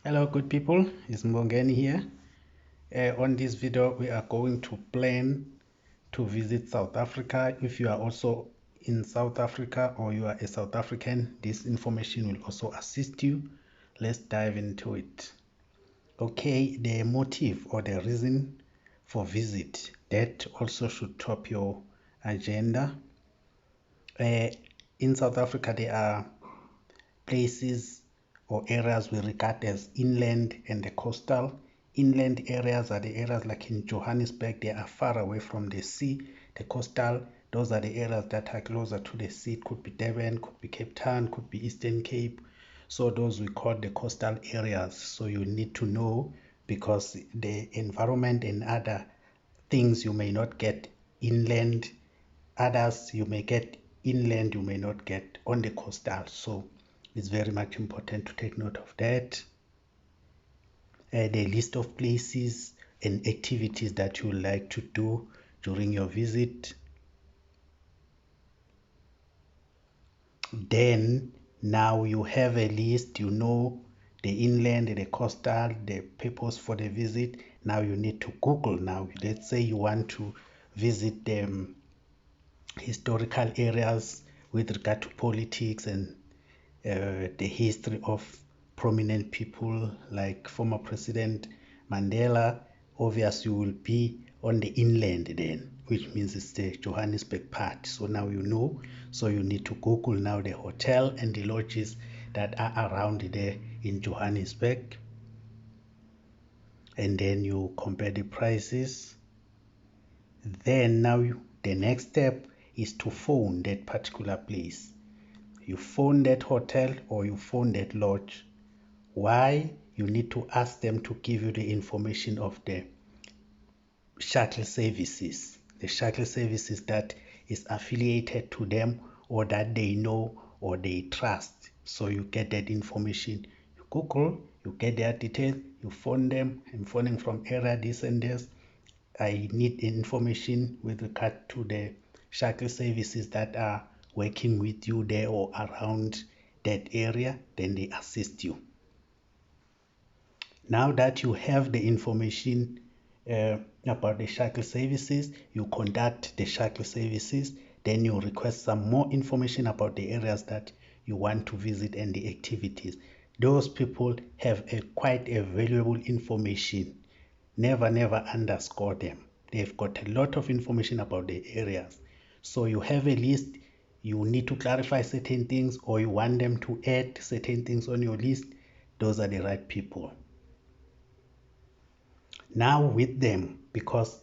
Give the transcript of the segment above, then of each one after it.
Hello good people, it's Mbongeni here. On this video we are going to plan to visit South Africa. If you are also in South Africa or you are a South African, this information will also assist you. Let's dive into it. Okay, the motive or the reason for visit, that also should top your agenda. In South Africa there are places or areas we regard as inland and the coastal. Inland areas are the areas like in Johannesburg, they are far away from the sea. The coastal, those are the areas that are closer to the sea. It could be Durban, could be Cape Town, could be Eastern Cape. So those we call the coastal areas. So you need to know, because the environment and other things you may not get inland, others you may get inland, you may not get on the coastal. So it's very much important to take note of that. The list of places and activities that you would like to do during your visit. Then now you have a list, you know the inland, the coastal, the purpose for the visit. Now you need to Google. Now let's say you want to visit the historical areas with regard to politics and the history of prominent people like former President Mandela. Obviously, you will be on the inland then, which means it's the Johannesburg part. So now you know. So you need to Google now the hotel and the lodges that are around there in Johannesburg. And then you compare the prices. Then now the next step is to phone that particular place. You phone that hotel or you phone that lodge. Why? You need to ask them to give you the information of the shuttle services. The shuttle services that is affiliated to them or that they know or they trust. So you get that information. You Google, you get their details, you phone them. I'm phoning from area this and this. I need information with regard to the shuttle services that are working with you there or around that area. Then they assist you. Now that you have the information about the shuttle services, you contact the shuttle services, then you request some more information about the areas that you want to visit and the activities. Those people have quite a valuable information. Never underscore them. They've got a lot of information about the areas. So you have a list, you need to clarify certain things, or you want them to add certain things on your list. Those are the right people. Now with them, because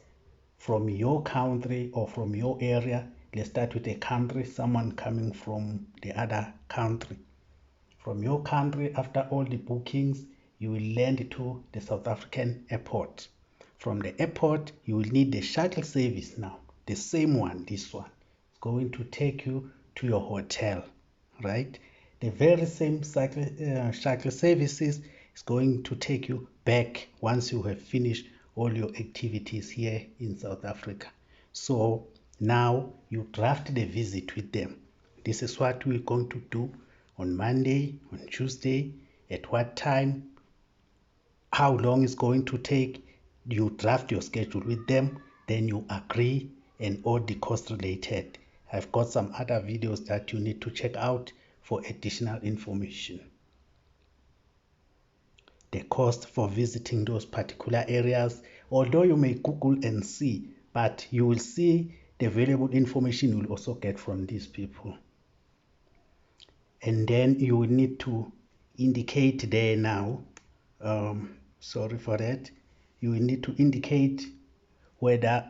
from your country or from your area, let's start with a country, someone coming from the other country. From your country, after all the bookings, you will land to the South African airport. From the airport, you will need the shuttle service now. The same one, this one, is going to take you to your hotel, right? The very same shuttle services is going to take you back once you have finished all your activities here in South Africa. So now you draft the visit with them. This is what we're going to do on Monday, on Tuesday, at what time, how long it's going to take. You draft your schedule with them, then you agree, and all the cost related. I've got some other videos that you need to check out for additional information. The cost for visiting those particular areas, although you may Google and see, but you will see the valuable information you will also get from these people. And then you will need to indicate there now, sorry for that, you will need to indicate whether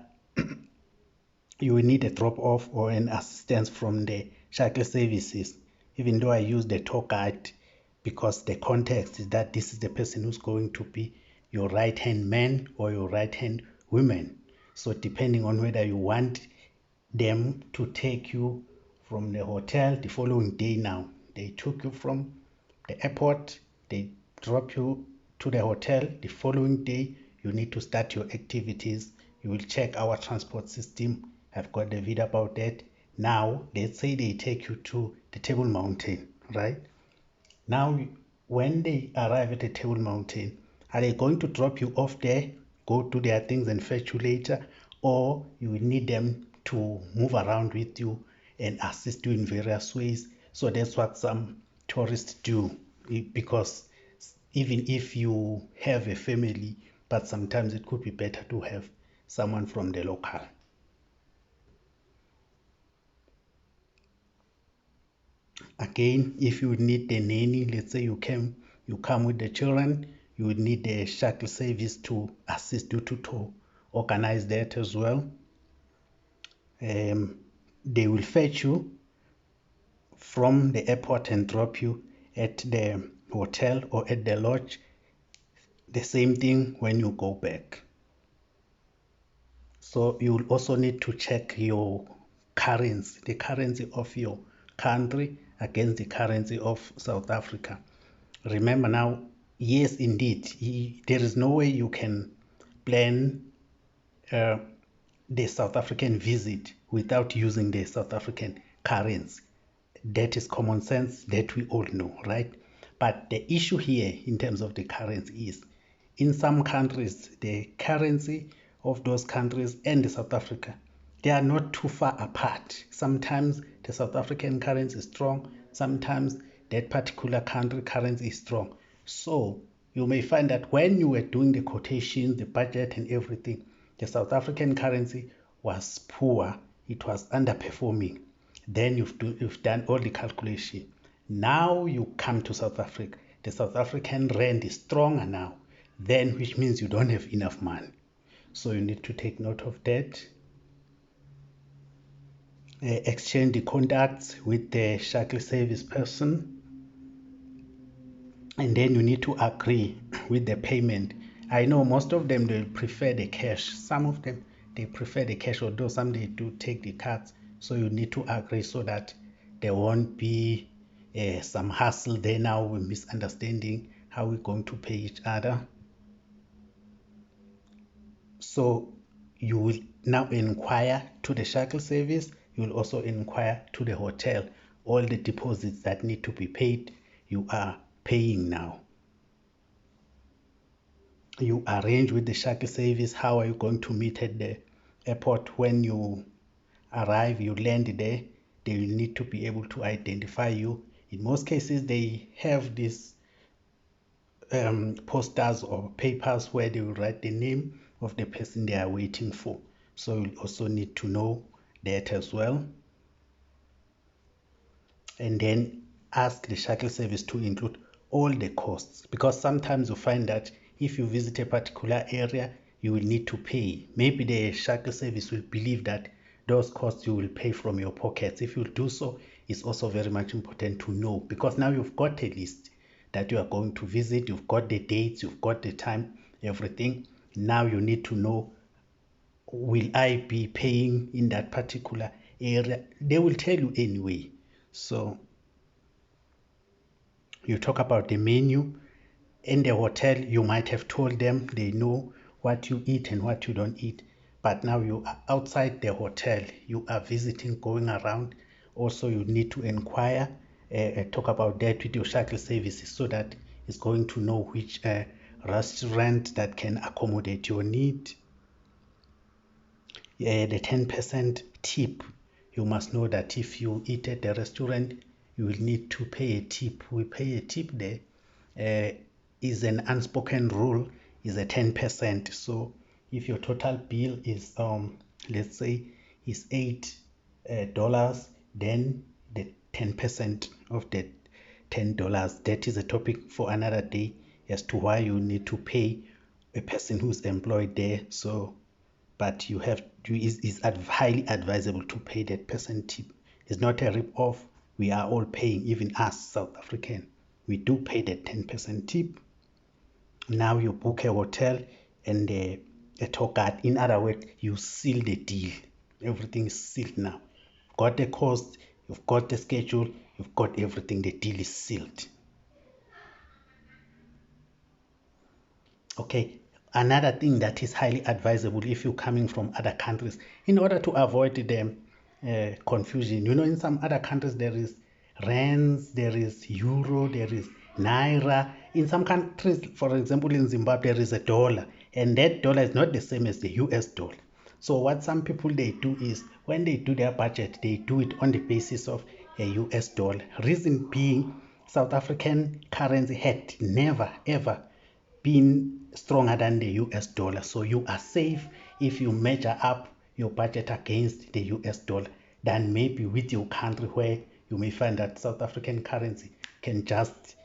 you will need a drop-off or an assistance from the shuttle services, even though I use the tour guide, because the context is that this is the person who's going to be your right-hand man or your right-hand woman. So depending on whether you want them to take you from the hotel the following day, now they took you from the airport, they drop you to the hotel the following day, you need to start your activities. You will check our transport system. I've got the video about that. Now let's say they take you to the Table Mountain, right? Now when they arrive at a Table Mountain, are they going to drop you off there, go do their things and fetch you later, or you will need them to move around with you and assist you in various ways? So that's what some tourists do, because even if you have a family, but sometimes it could be better to have someone from the local. Again, if you need the nanny, let's say you come with the children, you would need the shuttle service to assist you to organize that as well. They will fetch you from the airport and drop you at the hotel or at the lodge. The same thing when you go back. So you will also need to check your currency, the currency of your country against the currency of South Africa. Remember now, yes, indeed, there is no way you can plan uh, the South African visit without using the South African currency. That is common sense, that we all know, right? But the issue here in terms of the currency is, in some countries, the currency of those countries and the South Africa, they are not too far apart. Sometimes the South African currency is strong, sometimes that particular country currency is strong. So you may find that when you were doing the quotations, the budget and everything, the South African currency was poor, it was underperforming. Then you've done all the calculation. Now you come to South Africa. The South African rand is stronger now, then which means you don't have enough money. So you need to take note of that. Exchange the contacts with the shuttle service person, and then you need to agree with the payment. I know most of them, they prefer the cash. Some of them, they prefer the cash, although some they do take the cards. So you need to agree so that there won't be some hassle there now with misunderstanding how we're going to pay each other. So you will now inquire to the shuttle service. You will also inquire to the hotel. All the deposits that need to be paid, you are paying now. You arrange with the shuttle service how are you going to meet at the airport. When you arrive, you land there, they will need to be able to identify you. In most cases, they have these posters or papers where they will write the name of the person they are waiting for. So you also need to know that as well. And then ask the shuttle service to include all the costs, because sometimes you find that if you visit a particular area, you will need to pay. Maybe the shuttle service will believe that those costs you will pay from your pockets. If you do so, it's also very much important to know, because now you've got a list that you are going to visit, you've got the dates, you've got the time, everything. Now you need to know, will I be paying in that particular area? They will tell you anyway. So you talk about the menu. In the hotel, you might have told them, they know what you eat and what you don't eat. But now you are outside the hotel, you are visiting, going around. Also, you need to inquire, talk about that with your shuttle services so that it's going to know which restaurant that can accommodate your need. The 10% tip. You must know that if you eat at the restaurant, you will need to pay a tip. We pay a tip there. Is an unspoken rule, is a 10%. So if your total bill is let's say is $8, then the 10% of the $10, that is a topic for another day, as to why you need to pay a person who's employed there. So but you have to, is highly advisable to pay that percent tip. It's not a rip off. We are all paying, even us South African, we do pay that 10% tip. Now you book a hotel and a tour guide. In other words, you seal the deal. Everything is sealed now. You've got the cost, you've got the schedule, you've got everything. The deal is sealed. Okay, another thing that is highly advisable if you're coming from other countries, in order to avoid the confusion. In some other countries there is rands, there is euro, there is naira. In some countries, for example, in Zimbabwe, there is a dollar, and that dollar is not the same as the US dollar. So what some people they do is when they do their budget, they do it on the basis of a US dollar. Reason being, South African currency had never ever been stronger than the US dollar. So you are safe if you measure up your budget against the US dollar than maybe with your country where you may find that South African currency can just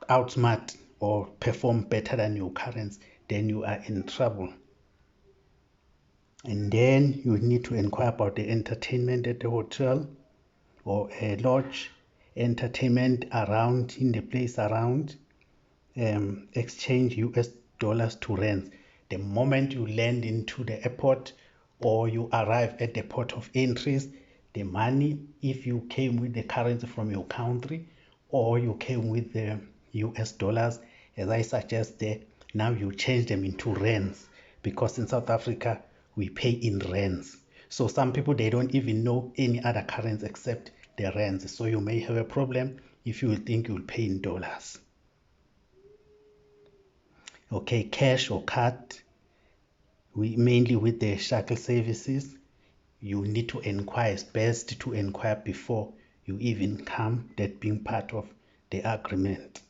outsmart or perform better than your currency. Then you are in trouble. And then you need to inquire about the entertainment at the hotel or a lodge, entertainment around in the place around, exchange US dollars to rands. The moment you land into the airport or you arrive at the port of entries, the money, if you came with the currency from your country or you came with the US dollars, as I suggest there, now you change them into rands, because in South Africa we pay in rands. So some people they don't even know any other currency except the rands. So you may have a problem if you think you'll pay in dollars. Okay, cash or card, mainly with the shuttle services, you need to inquire. It's best to inquire before you even come, that being part of the agreement.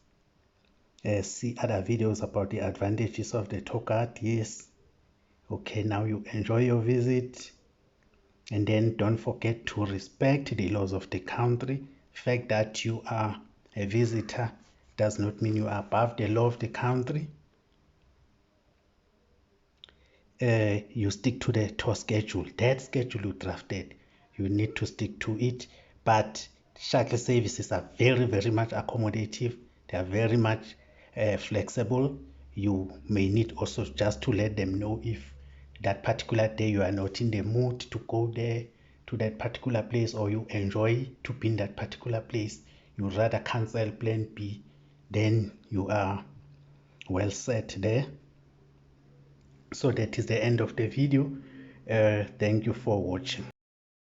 See other videos about the advantages of the tour guide. Yes. Okay, now you enjoy your visit, and then don't forget to respect the laws of the country. The fact that you are a visitor does not mean you are above the law of the country. You stick to the tour schedule. That schedule you drafted, you need to stick to it. But shuttle services are very, very much accommodative. They are very much flexible. You may need also just to let them know if that particular day you are not in the mood to go there to that particular place, or you enjoy to be in that particular place. You rather cancel plan B, then you are well set there. So that is the end of the video. Thank you for watching.